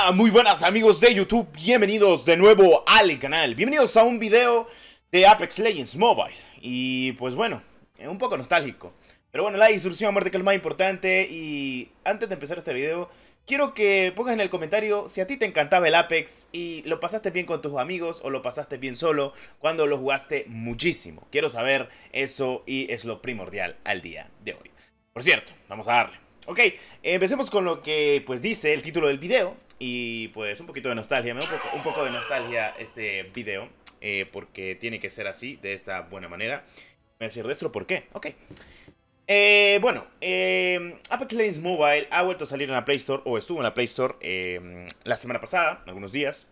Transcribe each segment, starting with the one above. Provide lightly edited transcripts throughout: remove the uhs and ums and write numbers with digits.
Hola, muy buenas amigos de YouTube, bienvenidos de nuevo al canal, bienvenidos a un video de Apex Legends Mobile. Y pues bueno, un poco nostálgico, pero bueno, la disolución a muerte que es lo más importante. Y antes de empezar este video, quiero que pongas en el comentario si a ti te encantaba el Apex y lo pasaste bien con tus amigos o lo pasaste bien solo cuando lo jugaste muchísimo. Quiero saber eso y es lo primordial al día de hoy. Por cierto, vamos a darle. Ok, empecemos con lo que pues dice el título del video. Y pues un poquito de nostalgia, me da un poco de nostalgia este video, porque tiene que ser así, de esta buena manera. Me va a decir, Destro, ¿por qué? Ok. Bueno, Apex Legends Mobile ha vuelto a salir en la Play Store, o estuvo en la Play Store la semana pasada, algunos días.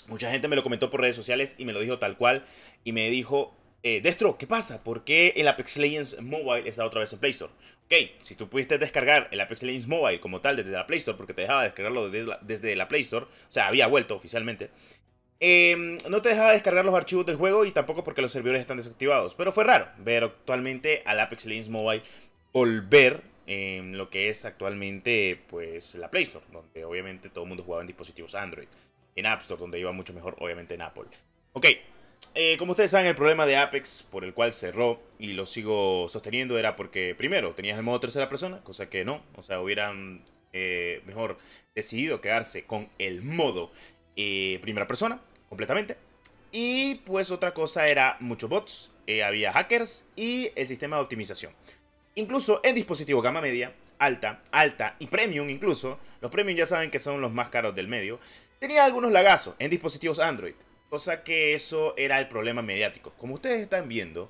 Mucha gente me lo comentó por redes sociales y me lo dijo tal cual. Y me dijo, Destro, ¿qué pasa? ¿Por qué el Apex Legends Mobile está otra vez en Play Store? Ok, si tú pudiste descargar el Apex Legends Mobile como tal desde la Play Store, porque te dejaba descargarlo desde la Play Store, o sea, había vuelto oficialmente, no te dejaba descargar los archivos del juego y tampoco porque los servidores están desactivados. Pero fue raro ver actualmente al Apex Legends Mobile volver en lo que es actualmente pues la Play Store, donde obviamente todo el mundo jugaba en dispositivos Android. En App Store, donde iba mucho mejor obviamente en Apple. Ok, como ustedes saben, el problema de Apex por el cual cerró, y lo sigo sosteniendo, era porque primero tenías el modo tercera persona, cosa que no, o sea, hubieran mejor decidido quedarse con el modo primera persona completamente. Y pues otra cosa era muchos bots, había hackers y el sistema de optimización. Incluso en dispositivo gama media, alta y premium incluso, los premium ya saben que son los más caros del medio, tenía algunos lagazos en dispositivos Android. Cosa que eso era el problema mediático. Como ustedes están viendo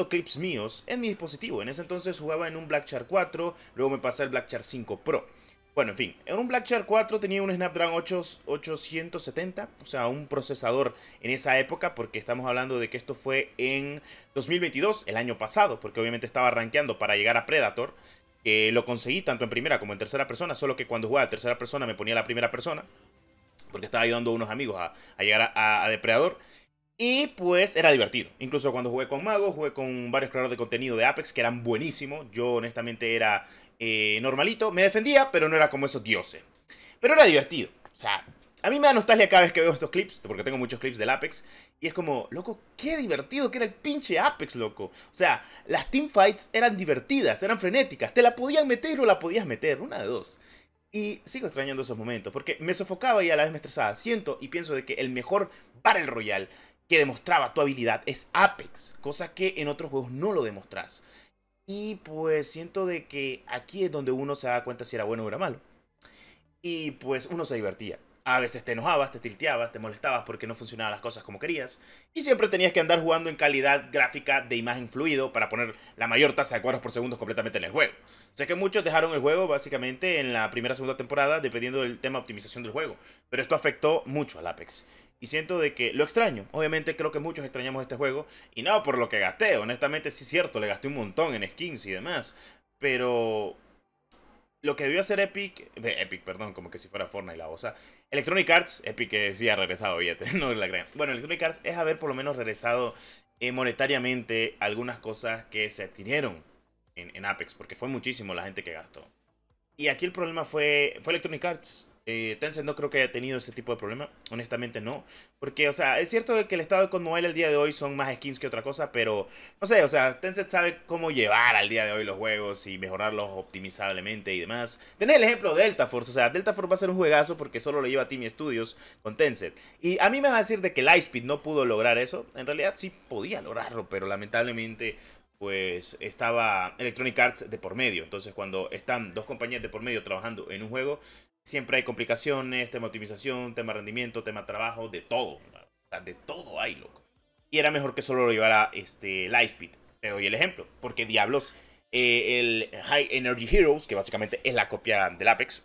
clips míos en mi dispositivo. En ese entonces jugaba en un Black Shark 4, luego me pasé al Black Shark 5 Pro. Bueno, en fin, en un Black Shark 4 tenía un Snapdragon 870, o sea, un procesador en esa época, porque estamos hablando de que esto fue en 2022, el año pasado, porque obviamente estaba rankeando para llegar a Predator. Lo conseguí tanto en primera como en tercera persona, solo que cuando jugaba a tercera persona me ponía la primera persona, porque estaba ayudando a unos amigos a llegar a Depredador. Y pues era divertido. Incluso cuando jugué con Mago, jugué con varios creadores de contenido de Apex que eran buenísimos. Yo honestamente era normalito. Me defendía, pero no era como esos dioses. Pero era divertido. O sea, a mí me da nostalgia cada vez que veo estos clips, porque tengo muchos clips del Apex. Y es como, loco, qué divertido que era el pinche Apex, loco. O sea, las teamfights eran divertidas, eran frenéticas. Te la podían meter o la podías meter, una de dos. Y sigo extrañando esos momentos, porque me sofocaba y a la vez me estresaba. Siento y pienso de que el mejor Battle Royale que demostraba tu habilidad es Apex, cosa que en otros juegos no lo demostras. Y pues siento de que aquí es donde uno se da cuenta si era bueno o era malo. Y pues uno se divertía. A veces te enojabas, te tilteabas, te molestabas porque no funcionaban las cosas como querías. Y siempre tenías que andar jugando en calidad gráfica de imagen fluido para poner la mayor tasa de cuadros por segundo completamente en el juego. O sea que muchos dejaron el juego básicamente en la primera o segunda temporada dependiendo del tema de optimización del juego. Pero esto afectó mucho al Apex. Y siento de que lo extraño. Obviamente creo que muchos extrañamos este juego. Y no por lo que gasté. Honestamente sí es cierto, le gasté un montón en skins y demás. Pero lo que debió hacer Epic, perdón, como que si fuera Fortnite la cosa. Electronic Arts, Epic que sí ha regresado billete, no la crean. Bueno, Electronic Arts es haber por lo menos regresado monetariamente algunas cosas que se adquirieron en Apex, porque fue muchísimo la gente que gastó. Y aquí el problema fue Electronic Arts. Tencent no creo que haya tenido ese tipo de problema. Honestamente no. Porque, o sea, es cierto que el estado de Mobile el día de hoy son más skins que otra cosa. Pero, no sé, o sea, Tencent sabe cómo llevar al día de hoy los juegos y mejorarlos optimizablemente y demás. Tenés el ejemplo de Delta Force. O sea, Delta Force va a ser un juegazo porque solo lo lleva Team Studios con Tencent. Y a mí me va a decir de que Lightspeed no pudo lograr eso. En realidad sí podía lograrlo, pero lamentablemente pues estaba Electronic Arts de por medio. Entonces cuando están dos compañías de por medio trabajando en un juego, siempre hay complicaciones, tema de optimización, tema de rendimiento, tema de trabajo, de todo. O sea, de todo hay, loco. Y era mejor que solo lo llevara Lightspeed. Te doy el ejemplo. Porque diablos, el High Energy Heroes, que básicamente es la copia del Apex.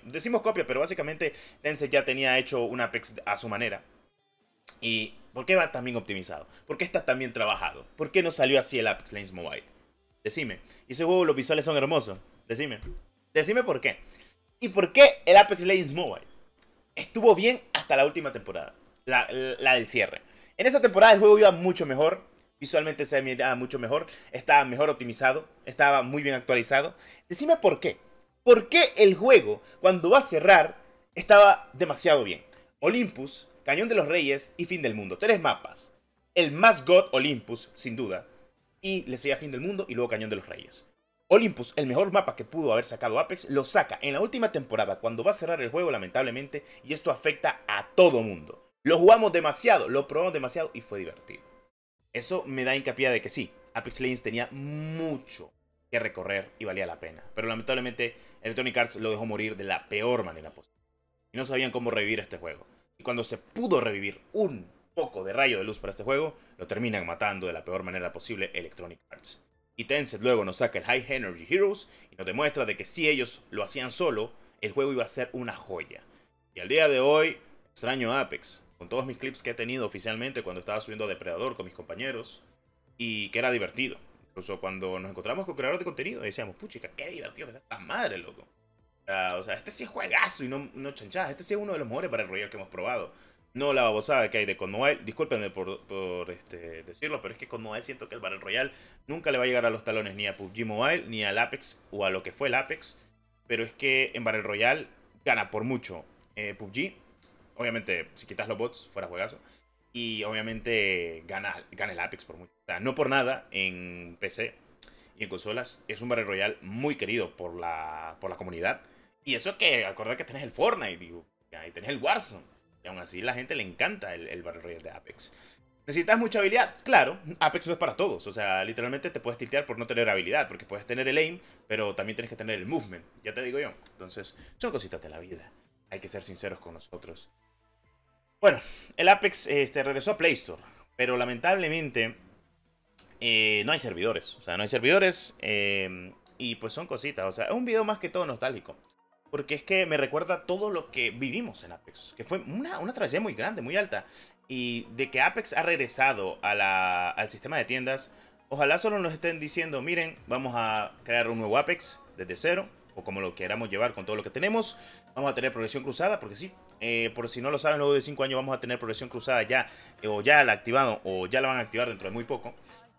Decimos copia, pero básicamente Tencent ya tenía hecho un Apex a su manera. ¿Y por qué va tan bien optimizado? ¿Por qué está tan bien trabajado? ¿Por qué no salió así el Apex Legends Mobile? Decime. Y ese juego los visuales son hermosos. Decime. Decime por qué. ¿Y por qué el Apex Legends Mobile estuvo bien hasta la última temporada? La del cierre. En esa temporada el juego iba mucho mejor. Visualmente se miraba mucho mejor. Estaba mejor optimizado. Estaba muy bien actualizado. Decime por qué. ¿Por qué el juego, cuando va a cerrar, estaba demasiado bien. Olympus, Cañón de los Reyes y Fin del Mundo. 3 mapas. El más God Olympus, sin duda. Y le seguía Fin del Mundo y luego Cañón de los Reyes. Olympus, el mejor mapa que pudo haber sacado Apex, lo saca en la última temporada cuando va a cerrar el juego, lamentablemente, y esto afecta a todo mundo. Lo jugamos demasiado, lo probamos demasiado y fue divertido. Eso me da hincapié de que sí, Apex Legends tenía mucho que recorrer y valía la pena. Pero lamentablemente Electronic Arts lo dejó morir de la peor manera posible. Y no sabían cómo revivir este juego. Y cuando se pudo revivir un poco de rayo de luz para este juego, lo terminan matando de la peor manera posible Electronic Arts. Y Tencent luego nos saca el High Energy Heroes y nos demuestra de que si ellos lo hacían solo, el juego iba a ser una joya. Y al día de hoy, extraño Apex, con todos mis clips que he tenido oficialmente cuando estaba subiendo Depredador con mis compañeros, y que era divertido. Incluso cuando nos encontramos con creadores de contenido, decíamos, puchica, qué divertido que está esta madre, loco. O sea, este sí es juegazo y no chanchadas. Este sí es uno de los mejores Battle Royale que hemos probado. No la babosada que hay de COD Mobile. Discúlpenme por decirlo, pero es que COD Mobile siento que el Battle Royale nunca le va a llegar a los talones ni a PUBG Mobile, ni al Apex, o a lo que fue el Apex. Pero es que en Battle Royale gana por mucho PUBG. Obviamente, si quitas los bots, fuera juegazo. Y obviamente gana el Apex por mucho. O sea, no por nada en PC y en consolas es un Battle Royale muy querido por la comunidad. Y eso que, acordad que tenés el Fortnite, digo, y tenés el Warzone. Y aún así la gente le encanta el Battle Royale de Apex. ¿Necesitas mucha habilidad? Claro, Apex no es para todos. O sea, literalmente te puedes tiltear por no tener habilidad. Porque puedes tener el aim, pero también tienes que tener el movement. Ya te digo yo. Entonces, son cositas de la vida. Hay que ser sinceros con nosotros. Bueno, el Apex regresó a Play Store. Pero lamentablemente no hay servidores. O sea, no hay servidores. Y pues son cositas. O sea, es un video más que todo nostálgico. Porque es que me recuerda todo lo que vivimos en Apex. Que fue una travesía muy grande, muy alta. Y de que Apex ha regresado al sistema de tiendas. Ojalá solo nos estén diciendo, miren, vamos a crear un nuevo Apex desde cero. O como lo queramos llevar con todo lo que tenemos. Vamos a tener progresión cruzada, porque sí. Por si no lo saben, luego de 5 años vamos a tener progresión cruzada ya. O ya la activaron, o ya la van a activar dentro de muy poco.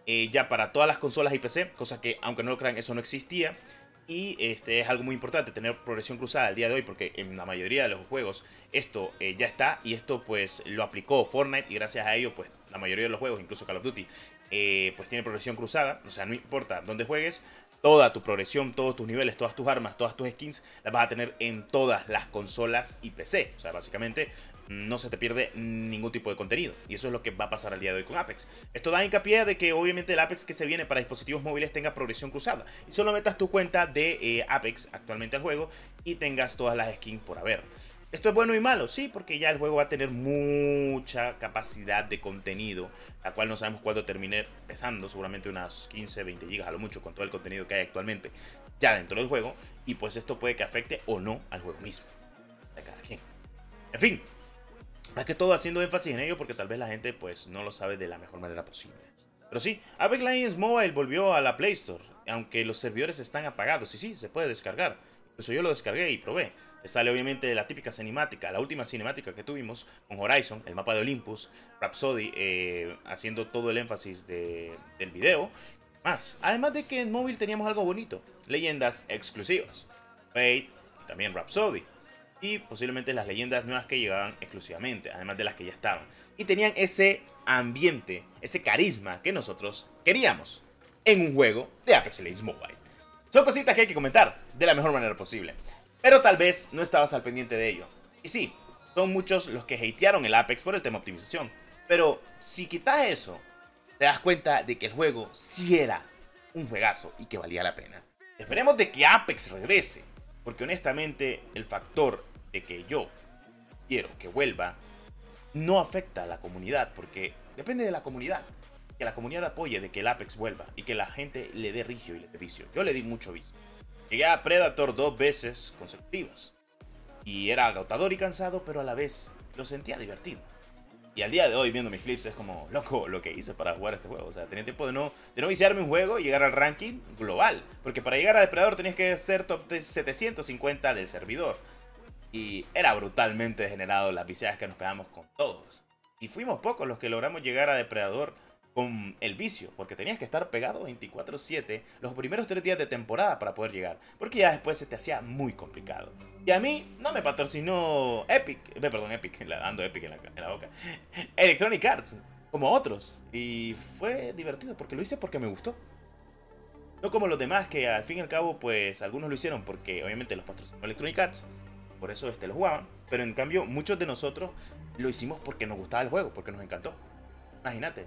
Ya para todas las consolas y PC. Cosa que, aunque no lo crean, eso no existía. Y es algo muy importante tener progresión cruzada al día de hoy, porque en la mayoría de los juegos esto ya está, y esto pues lo aplicó Fortnite, y gracias a ello pues la mayoría de los juegos, incluso Call of Duty, pues tiene progresión cruzada. O sea, no importa dónde juegues, toda tu progresión, todos tus niveles, todas tus armas, todas tus skins las vas a tener en todas las consolas y PC. O sea, básicamente no se te pierde ningún tipo de contenido. Y eso es lo que va a pasar al día de hoy con Apex. Esto da hincapié de que obviamente el Apex que se viene para dispositivos móviles tenga progresión cruzada. Y solo metas tu cuenta de Apex actualmente al juego y tengas todas las skins por haber. ¿Esto es bueno y malo? Sí, porque ya el juego va a tener mucha capacidad de contenido, la cual no sabemos cuándo termine pesando, seguramente unas 15, 20 GB a lo mucho, con todo el contenido que hay actualmente ya dentro del juego. Y pues esto puede que afecte o no al juego mismo, de cada quien. En fin, más que todo haciendo énfasis en ello porque tal vez la gente pues no lo sabe de la mejor manera posible. Pero sí, Apex Legends Mobile volvió a la Play Store, aunque los servidores están apagados. Y sí, se puede descargar. Incluso yo lo descargué y probé. Te sale obviamente la típica cinemática, la última cinemática que tuvimos con Horizon, el mapa de Olympus, Rhapsody haciendo todo el énfasis del video. Además de que en móvil teníamos algo bonito, leyendas exclusivas, Fate y también Rhapsody. Y posiblemente las leyendas nuevas que llegaban exclusivamente, además de las que ya estaban. Y tenían ese ambiente, ese carisma que nosotros queríamos en un juego de Apex Legends Mobile. Son cositas que hay que comentar de la mejor manera posible. Pero tal vez no estabas al pendiente de ello. Y sí, son muchos los que hatearon el Apex por el tema optimización. Pero si quitas eso, te das cuenta de que el juego sí era un juegazo y que valía la pena. Esperemos de que Apex regrese. Porque honestamente el factor de que yo quiero que vuelva no afecta a la comunidad. Porque depende de la comunidad. Que la comunidad apoye de que el Apex vuelva. Y que la gente le dé rigio y le dé vicio. Yo le di mucho vicio. Llegué a Predator 2 veces consecutivas. Y era agotador y cansado, pero a la vez lo sentía divertido. Y al día de hoy, viendo mis clips, es como, loco, lo que hice para jugar este juego. O sea, tenía tiempo de no viciarme un juego y llegar al ranking global. Porque para llegar a Depredador tenías que ser top 750 del servidor. Y era brutalmente degenerado las viciadas que nos pegamos con todos. Y fuimos pocos los que logramos llegar a Depredador con el vicio, porque tenías que estar pegado 24/7 los primeros 3 días de temporada para poder llegar, porque ya después se te hacía muy complicado. Y a mí no me patrocinó Epic, ando Epic en la boca, Electronic Arts, como otros, y fue divertido porque lo hice porque me gustó. No como los demás que al fin y al cabo, pues algunos lo hicieron porque obviamente los patrocinó Electronic Arts, por eso lo jugaban, pero en cambio muchos de nosotros lo hicimos porque nos gustaba el juego, porque nos encantó. Imagínate.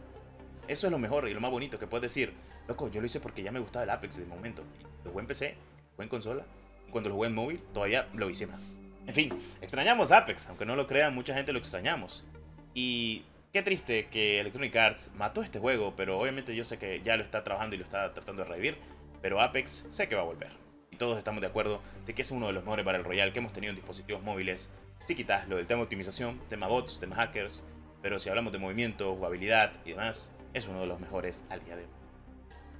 Eso es lo mejor y lo más bonito que puedes decir. Loco, yo lo hice porque ya me gustaba el Apex de momento. Lo jugué en PC, lo jugué en consola. Y cuando lo jugué en móvil, todavía lo hice más. En fin, extrañamos Apex. Aunque no lo crean, mucha gente lo extrañamos. Y qué triste que Electronic Arts mató este juego. Pero obviamente yo sé que ya lo está trabajando y lo está tratando de revivir. Pero Apex sé que va a volver. Y todos estamos de acuerdo de que es uno de los mejores Battle Royale que hemos tenido en dispositivos móviles. Si quitas lo del tema de optimización, tema bots, tema hackers. Pero si hablamos de movimiento, jugabilidad y demás, es uno de los mejores al día de hoy.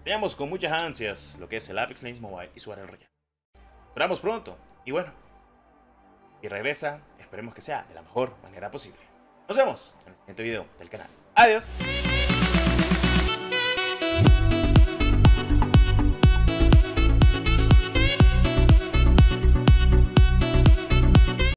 Veamos con muchas ansias lo que es el Apex Legends Mobile y su Battle Royale. Esperamos pronto, y bueno, si regresa, esperemos que sea de la mejor manera posible. Nos vemos en el siguiente video del canal. ¡Adiós!